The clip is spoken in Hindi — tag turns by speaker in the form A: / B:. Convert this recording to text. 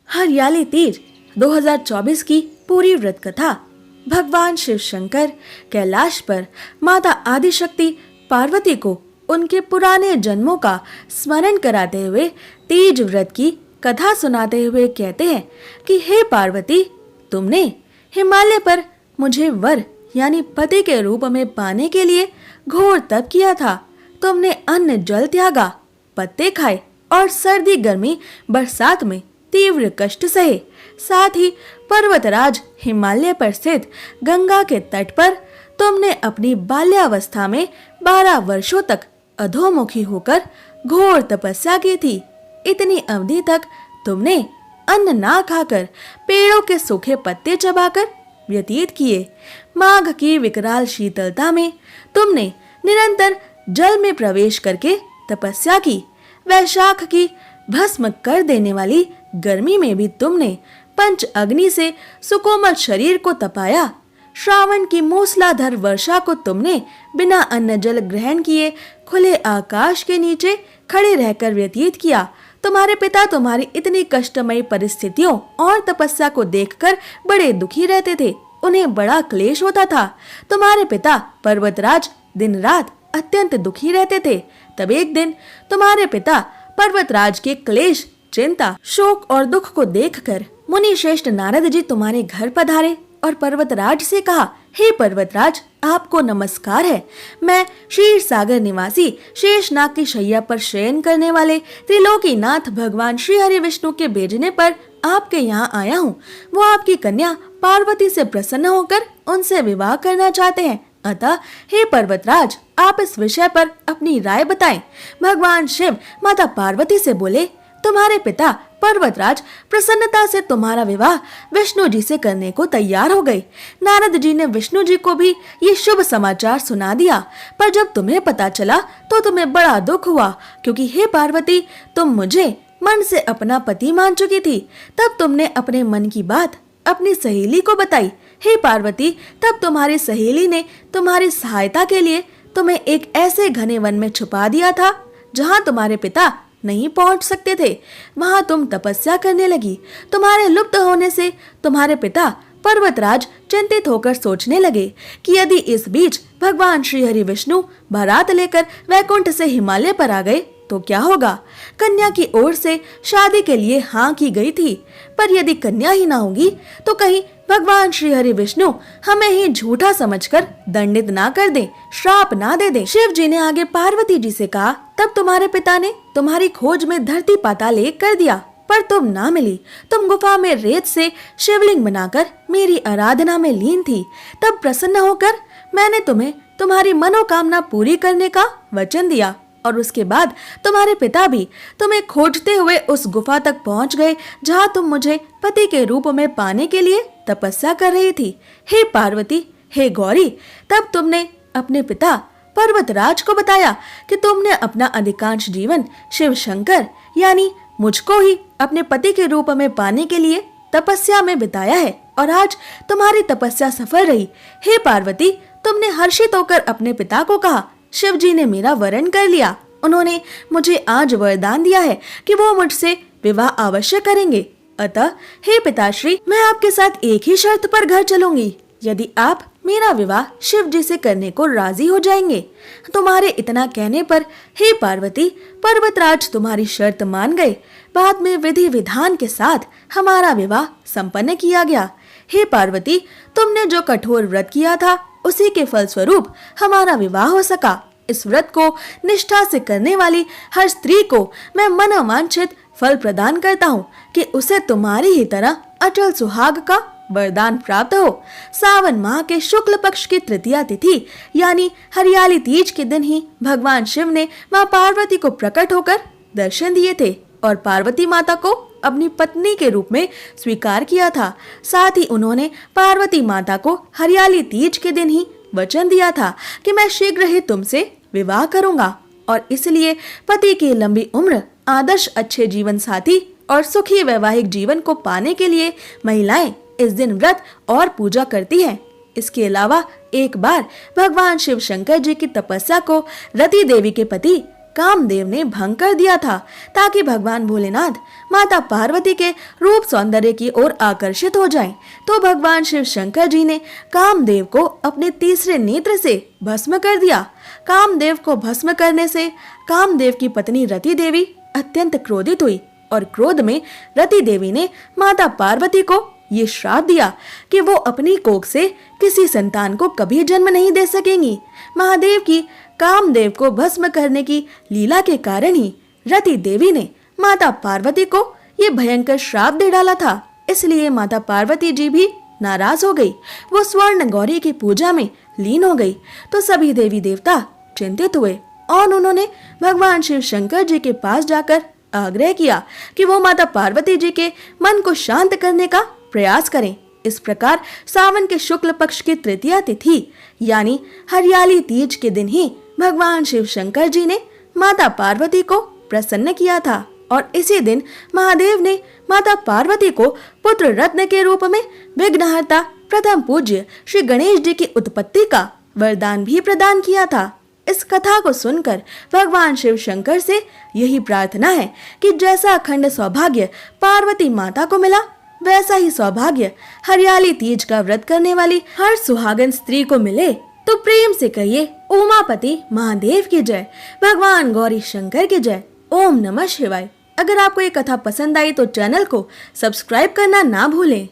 A: हरियाली तीज 2024 की पूरी व्रत कथा भगवान शिव शंकर कैलाश पर माता आदिशक्ति पार्वती को उनके पुराने जन्मों का स्मरण कराते हुए तीज व्रत की कथा सुनाते हुए कहते हैं कि हे पार्वती, तुमने हिमालय पर मुझे वर यानी पति के रूप में पाने के लिए घोर तप किया था। तुमने अन्न जल त्यागा, पत्ते खाए और सर्दी गर्मी बरसात में तीव्र कष्ट सहे। साथ ही पर्वतराज हिमालय पर स्थित गंगा के तट पर तुमने अपनी बाल्यावस्था में 12 वर्षों तक अधोमुखी होकर घोर तपस्या की थी। इतनी अवधि तक तुमने अन्न ना खाकर पेड़ों के सूखे पत्ते चबाकर व्यतीत किए। माघ की विकराल शीतलता में तुमने निरंतर जल में प्रवेश करके तपस्या की। वैशाख की भस्म कर देने वाली गर्मी में भी तुमने पंच अग्नि से सुकोमल शरीर को तपाया। श्रावण की मूसलाधार वर्षा को तुमने बिना अन्न जल ग्रहण किए खुले आकाश के नीचे खड़े रहकर व्यतीत किया। तुम्हारे पिता तुम्हारी इतनी कष्टमयी परिस्थितियों और तपस्या को देखकर बड़े दुखी रहते थे। उन्हें बड़ा क्लेश होता था। तुम्हारे पिता पर्वतराज दिन रात अत्यंत दुखी रहते थे। तब एक दिन तुम्हारे पिता पर्वतराज के क्लेश, चिंता, शोक और दुख को देखकर मुनि श्रेष्ठ नारद जी तुम्हारे घर पधारे और पर्वतराज से कहा, हे पर्वतराज, आपको नमस्कार है। मैं क्षीर सागर निवासी शेषनाग की शैया पर शयन करने वाले त्रिलोकीनाथ भगवान श्री हरि विष्णु के भेजने पर आपके यहाँ आया हूँ। वो आपकी कन्या पार्वती से प्रसन्न होकर उनसे विवाह करना चाहते हैं। अतः हे पर्वतराज, आप इस विषय पर अपनी राय बताएं। भगवान शिव माता पार्वती से बोले, तुम्हारे पिता पर्वतराज प्रसन्नता से तुम्हारा विवाह विष्णु जी से करने को तैयार हो गए। नारद जी ने विष्णु जी को भी ये शुभ समाचार सुना दिया। पर जब तुम्हें पता चला तो तुम्हें बड़ा दुख हुआ, क्योंकि हे पार्वती, तुम मुझे मन से अपना पति मान चुकी थी। तब तुमने अपने मन की बात अपनी सहेली को बताई। हे पार्वती, तब तुम्हारी सहेली ने तुम्हारी सहायता के लिए तुम्हें एक ऐसे घने वन में छुपा दिया था जहाँ तुम्हारे पिता नहीं पहुंच सकते थे। वहां तुम तपस्या करने लगी। तुम्हारे लुप्त होने से तुम्हारे पिता पर्वतराज चिंतित होकर सोचने लगे कि यदि इस बीच भगवान श्री हरि विष्णु बारात लेकर वैकुंठ से हिमालय पर आ गए तो क्या होगा। कन्या की ओर से शादी के लिए हाँ की गई थी, पर यदि कन्या ही ना होगी तो कहीं भगवान श्री हरि विष्णु हमें ही झूठा समझकर दंडित ना कर दे, श्राप ना दे दे। शिव जी ने आगे पार्वती जी से कहा, तब तुम्हारे पिता ने तुम्हारी खोज में धरती पाताल एक कर दिया, पर तुम ना मिली। तुम गुफा में रेत से शिवलिंग बनाकर मेरी आराधना में लीन थी। तब प्रसन्न होकर मैंने तुम्हें तुम्हारी मनोकामना पूरी करने का वचन दिया और उसके बाद तुम्हारे पिता भी तुम्हें खोजते हुए उस गुफा तक पहुंच गए जहां तुम मुझे पति के रूप में पाने के लिए तपस्या कर रही थी। हे पार्वती, हे गौरी, तब तुमने अपने पिता पर्वतराज को बताया कि तुमने अपना अधिकांश जीवन शिव शंकर यानी मुझको ही अपने पति के रूप में पाने के लिए तपस्या में बिताया है और आज तुम्हारी तपस्या सफल रही। हे पार्वती, तुमने हर्षित होकर अपने पिता को कहा, शिव जी ने मेरा वरण कर लिया। उन्होंने मुझे आज वरदान दिया है कि वो मुझसे विवाह अवश्य करेंगे। अतः हे पिताश्री, मैं आपके साथ एक ही शर्त पर घर चलूंगी, यदि आप मेरा विवाह शिव जी से करने को राजी हो जाएंगे। तुम्हारे इतना कहने पर हे पार्वती, पर्वतराज तुम्हारी शर्त मान गए। बाद में विधि विधान के साथ हमारा विवाह संपन्न किया गया। हे पार्वती, तुमने जो कठोर व्रत किया था उसी के फलस्वरूप हमारा विवाह हो सका। इस व्रत को निष्ठा से करने वाली हर स्त्री को मैं मनोवांछित फल प्रदान करता हूँ कि उसे तुम्हारी ही तरह अटल सुहाग का वरदान प्राप्त हो। सावन माह के शुक्ल पक्ष की तृतीया तिथि यानी हरियाली तीज के दिन ही भगवान शिव ने मां पार्वती को प्रकट होकर दर्शन दिए थे और पार्वती माता को अपनी पत्नी के रूप में स्वीकार किया था। साथ ही उन्होंने पार्वती माता को हरियाली तीज के दिन ही वचन दिया था कि मैं शीघ्र ही तुमसे विवाह करूंगा और इसलिए पति की लंबी उम्र, आदर्श अच्छे जीवन साथी और सुखी वैवाहिक जीवन को पाने के लिए महिलाएं इस दिन व्रत और पूजा करती हैं। इसके अलावा एक बार भगवान शिव शंकर जी की तपस्या को रति देवी के पति कामदेव ने भंग कर दिया था ताकि भगवान भोलेनाथ माता पार्वती के रूप सौंदर्य की ओर आकर्षित हो जाएं। तो भगवान शिव शंकर जी ने कामदेव को अपने तीसरे नेत्र से भस्म कर दिया। कामदेव को भस्म करने से कामदेव की पत्नी रति देवी अत्यंत क्रोधित हुई और क्रोध में रति देवी ने माता पार्वती को ये श्राप दिया कि वो अपनी कोख से किसी संतान को कभी जन्म नहीं दे सकेंगी। महादेव की कामदेव को भस्म करने की लीला के कारण ही रति देवी ने माता पार्वती को ये भयंकर श्राप दे डाला था। इसलिए माता पार्वती जी भी नाराज हो गई। वो स्वर्ण गौरी की पूजा में लीन हो गई। तो सभी देवी देवता चिंतित हुए और उन्होंने भगवान शिव शंकर जी के पास जाकर आग्रह किया कि वो माता पार्वती जी के मन को शांत करने का प्रयास करें। इस प्रकार सावन के शुक्ल पक्ष की तृतीया तिथि यानी हरियाली तीज के दिन ही भगवान शिव शंकर जी ने माता पार्वती को प्रसन्न किया था और इसी दिन महादेव ने माता पार्वती को पुत्र रत्न के रूप में विघ्नहर्ता प्रथम पूज्य श्री गणेश जी की उत्पत्ति का वरदान भी प्रदान किया था। इस कथा को सुनकर भगवान शिव शंकर से यही प्रार्थना है कि जैसा अखंड सौभाग्य पार्वती माता को मिला वैसा ही सौभाग्य हरियाली तीज का व्रत करने वाली हर सुहागन स्त्री को मिले। तो प्रेम से कहिए उमापति महादेव की जय, भगवान गौरी शंकर की जय। ओम नमः शिवाय। अगर आपको ये कथा पसंद आई तो चैनल को सब्सक्राइब करना ना भूलें।